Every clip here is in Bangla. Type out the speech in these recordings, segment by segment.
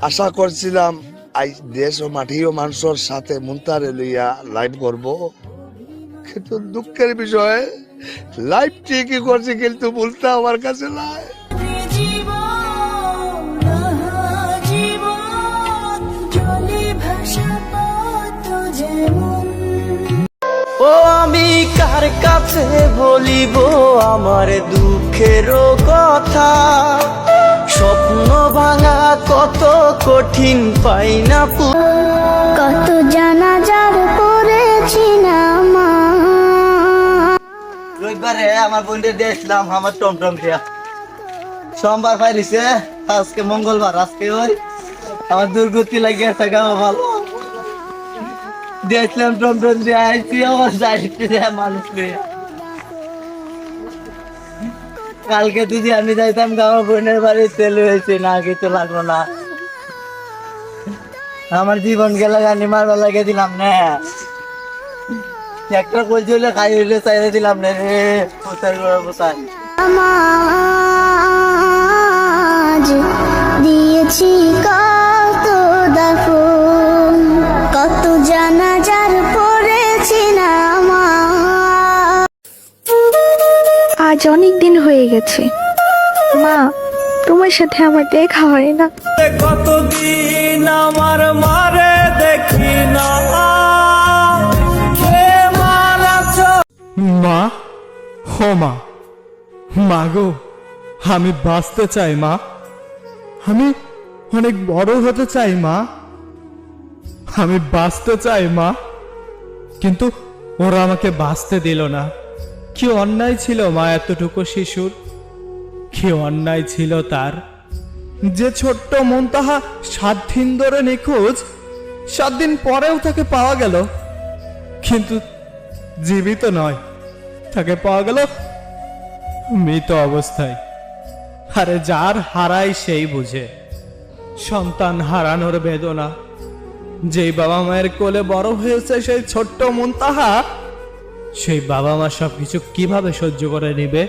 আশা করছিলাম আজ দেশ ও মাটি ও মানুষের সাথে মুনতাহারে লইয়া লাইভ করব, কিন্তু দুঃখের বিষয় লাইভ ঠিকই করছি, কিন্তু মুনতা আমার কাছে নাই। ও আমি কার কাছে বলিব আমার দুঃখের কথা, স্বপ্ন ভাঙা কত কঠিন পাই না, কত জানাজার পড়েছি না মা। রবিবারে আমার বোনদের দেখলাম আমার টমটম দিয়া, সোমবার পাইছে, আজকে মঙ্গলবার, আজকে ওই আমার দুর্গতি লাগিয়ে থাকা ভালো দেখলাম টমটম দিয়ে আইসি আমার যাইতে মানুষ নিয়ে। কালকে যদি আমি যাইতাম আমার বোনের বাড়ি তেল হয়েছে না, কিছু লাগলো না, আমার জীবন গেলে গানি মারবা লাগে দিলাম না, একটা কলছি হইলে খাই হইলে চাইলে দিলাম না রে, কোথায় কোথায় আজ দিয়েছি কত দাফন, কত জানাজার পড়েছি না মা। আজ অনেক দিন হয়ে গেছে মা, তোমার সাথে আমার দেখা হয় না। কতদিন আমার মারে দেখি না, মা, ও মা, মা গো, আমি বাঁচতে চাই মা, আমি অনেক বড় হতে চাই মা, আমি বাঁচতে চাই মা, কিন্তু ওরা আমাকে বাঁচতে দিল না। কি অন্যায় ছিল মা এতটুকু শিশুর, কি অন্যায় ছিল তার, যে ছোট্ট মুনতাহা 7 দিন ধরে নিখোঁজ, 7 দিন পরেও তাকে পাওয়া গেল, কিন্তু জীবিত নয়, তাকে পাওয়া গেল মৃত অবস্থায়। আরে যার হারায় সেই বুঝে সন্তান হারানোর বেদনা। যেই বাবা মায়ের কোলে বড় হয়েছে সেই ছোট্ট মুনতাহা, সেই বাবা মা সবকিছু কিভাবে সহ্য করে নিবে?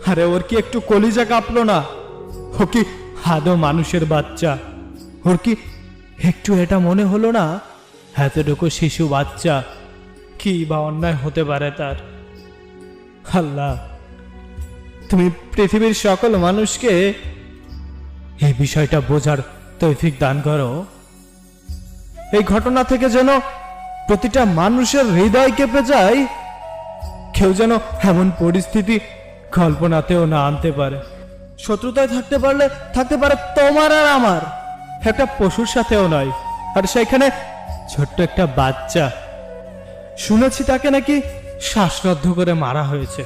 আরে ওর কি একটু কলিজা কাঁপলো না? ও কি আদৌ মানুষের বাচ্চা? ওর কি একটু এটা মনে হলো না এতটুকু শিশু বাচ্চা, কি বা অন্যায় হতে পারে তার? আল্লাহ, তুমি পৃথিবীর সকল মানুষকে এই বিষয়টা বোঝার তৌফিক দান করো। এই ঘটনা থেকে যেন প্রতিটা মানুষের হৃদয় কেঁপে যায়, কেউ যেন এমন পরিস্থিতি কল্পনাতেও না আনতে পারে। শত্রুতায় থাকতে পারে তোমার আর আমার, একটা পশুর সাথেও নয়। আর সেখানে ছোট্ট একটা বাচ্চা, শুনেছি তাকে নাকি শ্বাসরুদ্ধ করে মারা হয়েছে।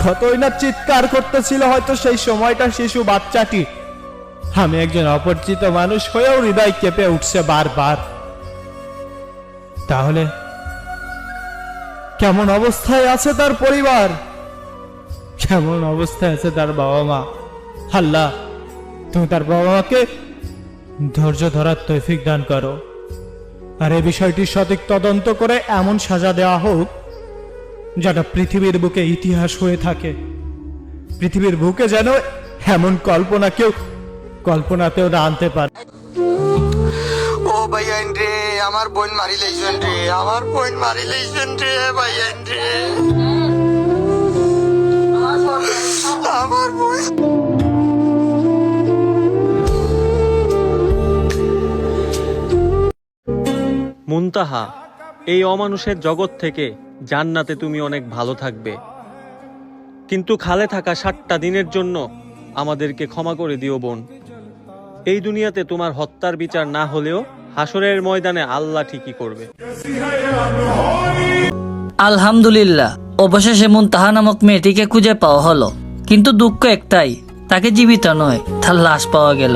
কতই না চিৎকার করতেছিল হয়তো সেই সময়টা শিশু বাচ্চাটি। আমি একজন অপরিচিত মানুষ হয়েও হৃদয় কেঁপে উঠছে বারবার। তাহলে কেমন অবস্থায় আছে তার পরিবার, কেমন অবস্থায় আছে তার বাবা মা? আল্লাহ, তুমি তার বাবা মাকে ধৈর্য ধরার তৌফিক দান করো, আর এই বিষয়টি সঠিক তদন্ত করে এমন সাজা দেওয়া হোক যেটা পৃথিবীর বুকে ইতিহাস হয়ে থাকে। পৃথিবীর বুকে যেন এমন কল্পনা কেউ কল্পনাতেও না আনতে পারে। ও ভাইয়ান রে, আমার বোন মারি লাইছেন রে, আমার বোন মারি লাইছেন রে ভাইয়ান রে, আমার বোন। মুনতাহা, এই অমানুষের জগৎ থেকে জান্নাতে তুমি অনেক ভালো থাকবে, কিন্তু খালে থাকা 7টা দিনের জন্য আমাদেরকে ক্ষমা করে দিও বোন। এই দুনিয়াতে তোমার হত্যার বিচার না হলেও হাসরের ময়দানে আল্লাহ ঠিকই করবে। আলহামদুলিল্লাহ, অবশেষে মুনতাহা নামক মেয়েটিকে খুঁজে পাওয়া হলো, কিন্তু দুঃখ একটাই, তাকে জীবিত নয়, তার লাশ পাওয়া গেল।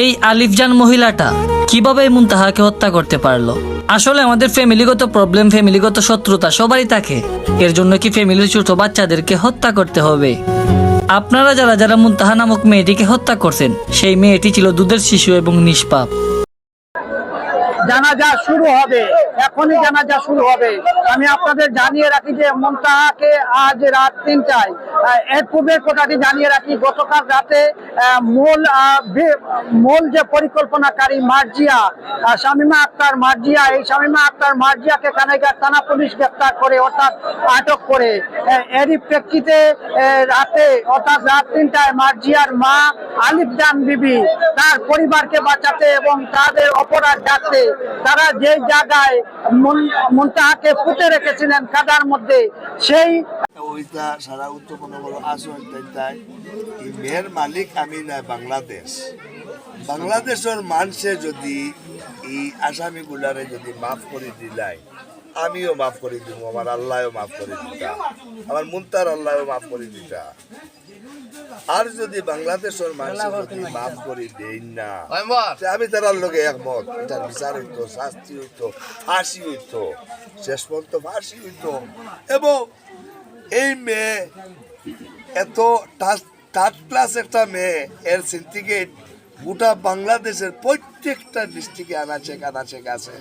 এই আলিফজান মহিলাটা কিভাবে মুনতাহাকে হত্যা করতে পারলো? আসলে আমাদের ফ্যামিলিগত প্রবলেম, ফ্যামিলিগত শত্রুতা সবারই থাকে, এর জন্য কি ফ্যামিলির ছোট বাচ্চাদেরকে হত্যা করতে হবে? আপনারা যারা মুনতাহা নামক মেয়েটিকে হত্যা করছেন, সেই মেয়েটি ছিল দুধের শিশু এবং নিষ্পাপ। জানাজা শুরু হবে, এখনই জানাজা শুরু হবে। আমি আপনাদের জানিয়ে রাখি যে মুনতাহাকে আজ রাত 3টায়, এর পূর্বের কথাটি জানিয়ে রাখি, গতকাল রাতে মূল যে পরিকল্পনাকারী মার্জিয়া, শামীমা আক্তার মার্জিয়া, এই শামীমা আক্তার মার্জিয়াকে কানাইঘাট থানা পুলিশ গ্রেপ্তার করে, অর্থাৎ আটক করে। এরই প্রেক্ষিতে রাতে অর্থাৎ রাত 3টায় মার্জিয়ার মা আলিফ জান বিবি তার পরিবারকে বাঁচাতে এবং তাদের অপরাধ ডাকতে তারা যে জায়গায় মুনতাহাকে পুঁতে রেখেছিলেন কাদার মধ্যে, সেই ওইটা সারা উত্তরবঙ্গ বলো আসো তাই এই মেয়ের মালিক আমি না বাংলাদেশ। বাংলাদেশের মানুষে যদি এই আসামি গুলারে যদি মাফ করে দিলাই, আমিও মাফ করে দিব, আমার আল্লাহও মাফ করে দিতা, আমার মুনতার আল্লাহও মাফ করে দিতা। আর যদি বাংলাদেশের মানুষ যদি মাফ করে দেই না, আমি তার লোকে একমত, এটার বিচার হইতো, শাস্তি হইতো, ফাঁসি হইতো, শেষ পর্যন্ত ফাঁসি হইতো। এবং এই মেয়ে এত থার্ড ক্লাস একটা মেয়ে, এর সিন্ডিকেট গোটা বাংলাদেশের প্রত্যেকটা ডিস্ট্রিক্টে আনাচে কানাচে গেছে।